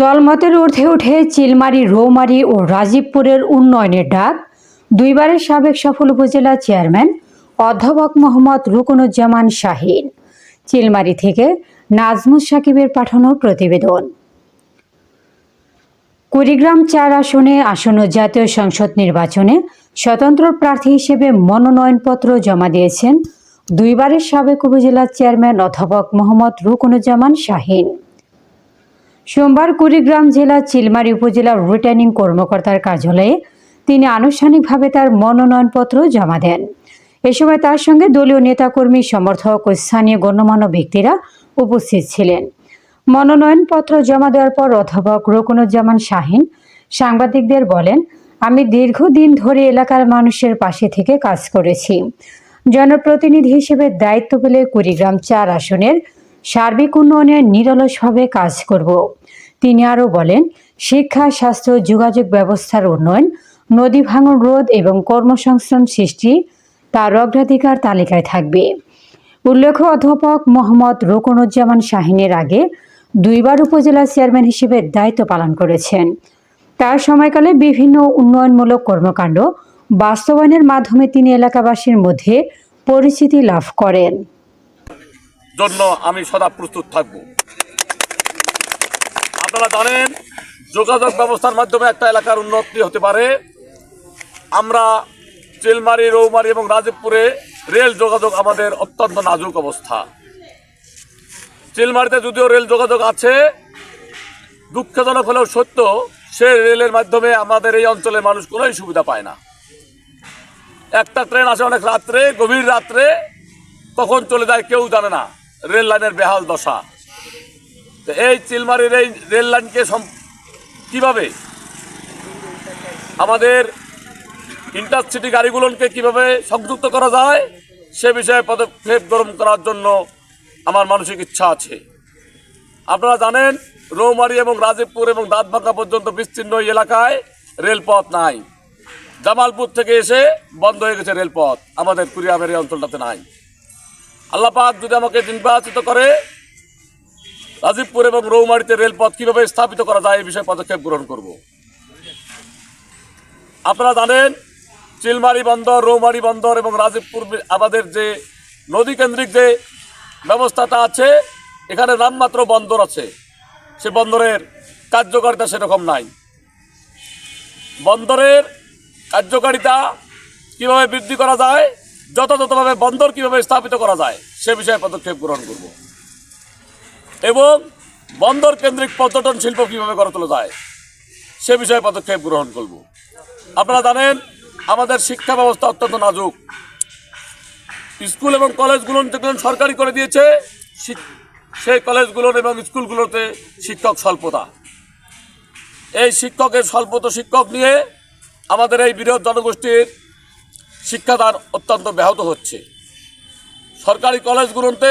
দলমতের ঊর্ধ্বে উঠে চিলমারী, রৌমারী ও রাজীবপুরের উন্নয়নের ডাক দুইবারের সাবেক সফল উপজেলা চেয়ারম্যান অধ্যাপক মোহাম্মদ রুকনুজ্জামান শাহীন। চিলমারী থেকে নাজমুস সাকিবের পাঠানো প্রতিবেদন। কুড়িগ্রাম ৪ আসনে আসন্ন জাতীয় সংসদ নির্বাচনে স্বতন্ত্র প্রার্থী হিসেবে মনোনয়নপত্র জমা দিয়েছেন দুইবারের সাবেক উপজেলা চেয়ারম্যান অধ্যাপক মোহাম্মদ রুকনুজ্জামান শাহীন। সোমবার কুড়িগ্রাম জেলা চিলমারী উপজেলার রিটার্নিং কর্মকর্তার কার্যালয়ে তিনি আনুষ্ঠানিকভাবে তার মনোনয়নপত্র জমা দেন। এ সময় তার সঙ্গে দলীয় নেতাকর্মী, সমর্থক ও স্থানীয় গণ্যমান্য ব্যক্তিরা উপস্থিত ছিলেন। মনোনয়নপত্র জমা দেওয়ার পর অধ্যাপক রুকনুজ্জামান শাহীন সাংবাদিকদের বলেন, আমি দীর্ঘদিন ধরে এলাকার মানুষের পাশে থেকে কাজ করেছি। জনপ্রতিনিধি হিসেবে দায়িত্ব পেলে কুড়িগ্রাম ৪ আসনের সার্বিক উন্নয়নে নিরলসভাবে কাজ করব। তিনি আরও বলেন, শিক্ষা, স্বাস্থ্য, যোগাযোগ ব্যবস্থার উন্নয়ন, নদী ভাঙন রোধ এবং কর্মসংস্থান সৃষ্টি তার অগ্রাধিকার তালিকায় থাকবে। উল্লেখ্য, অধ্যাপক মোহাম্মদ রুকনুজ্জামান শাহীনের আগে দুইবার উপজেলা চেয়ারম্যান হিসেবে দায়িত্ব পালন করেছেন। তার সময়কালে বিভিন্ন উন্নয়নমূলক কর্মকাণ্ড বাস্তবায়নের মাধ্যমে তিনি এলাকাবাসীর মধ্যে পরিচিতি লাভ করেন। জন্য আমি সদা প্রস্তুত থাকব। আপনারা জানেন, যোগাযোগ ব্যবস্থার মাধ্যমে একটা এলাকার উন্নতি হতে পারে। আমরা চিলমারী, রৌমারী এবং রাজীবপুরে রেল যোগাযোগ আমাদের অত্যন্ত নাজুক অবস্থা। চিলমারীতে যদিও রেল যোগাযোগ আছে, দুঃখজনক হলেও সত্য, সে রেলের মাধ্যমে আমাদের এই অঞ্চলের মানুষ কোনোই সুবিধা পায় না। একটা ট্রেন আসে অনেক রাত্রে, গভীর রাত্রে, কখন চলে যায় কেউ জানে না। রেল লাইনের বেহাল দশা। তো এই চিলমারীর এই রেল লাইনকে কিভাবে আমাদের ইন্টারসিটি গাড়িগুলোকে কিভাবে সংযুক্ত করা যায় সে বিষয়ে পদক্ষেপ গ্রহণ করার জন্য আমার মানসিক ইচ্ছা আছে। আপনারা জানেন, রৌমারী এবং রাজীবপুর এবং দাঁতভাঙ্গা পর্যন্ত বিস্তীর্ণ এই এলাকায় রেলপথ নাই। জামালপুর থেকে এসে বন্ধ হয়ে গেছে রেলপথ, আমাদের কুড়িগ্রামের এই অঞ্চলটাতে নাই। আল্লাহ পাক যদি আমাকে নির্বাচিত করে, রাজীবপুর এবং রৌমারীতে রেলপথ কিভাবে স্থাপিত করা যায় এই বিষয়ে পদক্ষেপ গ্রহণ করব। আপনারা জানেন, চিলমারী বন্দর, রৌমারী বন্দর এবং রাজীবপুর আমাদের যে নদী কেন্দ্রিক যে ব্যবস্থাটা আছে, এখানে নামমাত্র বন্দর আছে, সে বন্দরের কার্যকারিতা সেরকম নাই। বন্দরের কার্যকারিতা কিভাবে বৃদ্ধি করা যায়, যথাযথভাবে বন্দর কিভাবে স্থাপিত করা যায় সে বিষয়ে পদক্ষেপ গ্রহণ করব এবং বন্দর কেন্দ্রিক পর্যটন শিল্প কিভাবে গড়ে তোলা যায় সে বিষয়ে পদক্ষেপ গ্রহণ করব। আপনারা জানেন, আমাদের শিক্ষা ব্যবস্থা অত্যন্ত নাজুক। স্কুল এবং কলেজগুলো যখন সরকারি করে দিয়েছে, সেই কলেজগুলো এবং স্কুলগুলোতে শিক্ষক স্বল্পতা। এই শিক্ষক নিয়ে আমাদের এই বৃহৎ জনগোষ্ঠীর শিক্ষাদান অত্যন্ত ব্যাহত হচ্ছে। সরকারি কলেজগুলোতে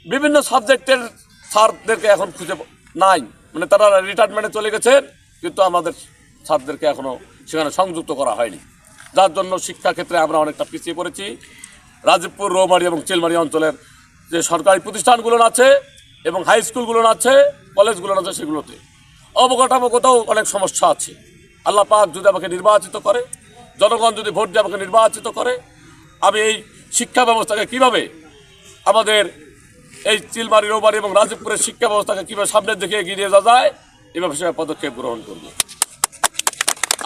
বিভিন্ন সাবজেক্টের স্যারদেরকে এখন খুঁজে নাই, মানে তারা রিটায়ারমেন্টে চলে গেছেন, কিন্তু আমাদের স্যারদেরকে এখনও সেখানে সংযুক্ত করা হয়নি, যার জন্য শিক্ষাক্ষেত্রে আমরা অনেকটা পিছিয়ে পড়েছি। রাজীবপুর, রৌমারী এবং চিলমারী অঞ্চলের যে সরকারি প্রতিষ্ঠানগুলো আছে এবং হাই স্কুলগুলো আছে, কলেজগুলো আছে, সেগুলোতে অবকাঠামোগতও অনেক সমস্যা আছে। আল্লাহ পাক যদি আমাকে নির্বাচিত করে, জনগণ যদি ভোট দিয়ে আমাকে নির্বাচিত করে, আমি এই শিক্ষা ব্যবস্থাকে কিভাবে আমাদের এই চিলমারী, রৌমারী এবং রাজীবপুরের শিক্ষা ব্যবস্থাকে কীভাবে সামনের দিকে এগিয়ে নিয়ে যাওয়া যায় এই বিষয়ে পদক্ষেপ গ্রহণ করব।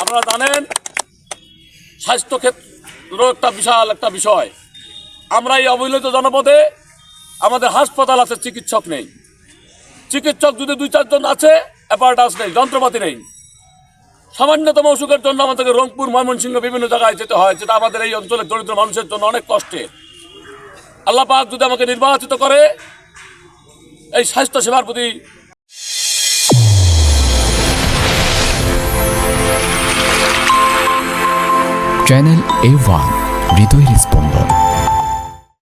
আপনারা জানেন, স্বাস্থ্যক্ষেত্র একটা বিশাল একটা বিষয়। আমরা এই অবহেলিত জনপদে আমাদের হাসপাতাল আছে, চিকিৎসক নেই। চিকিৎসক যদি 2-4 জন আছে, অ্যাপারেটাস নেই, যন্ত্রপাতি নেই। সামান্যতম অসুখের জন্য আমাদেরকে রংপুর, ময়মনসিংহ বিভিন্ন জায়গায় যেতে হয়, যেটা আমাদের এই অঞ্চলের দরিদ্র মানুষের জন্য অনেক কষ্টের। আল্লাহ পাক যদি আমাকে নির্বাচিত করে, এই স্বাস্থ্য সেবার প্রতি চ্যানেল A1 হৃদয়ের স্পন্দন।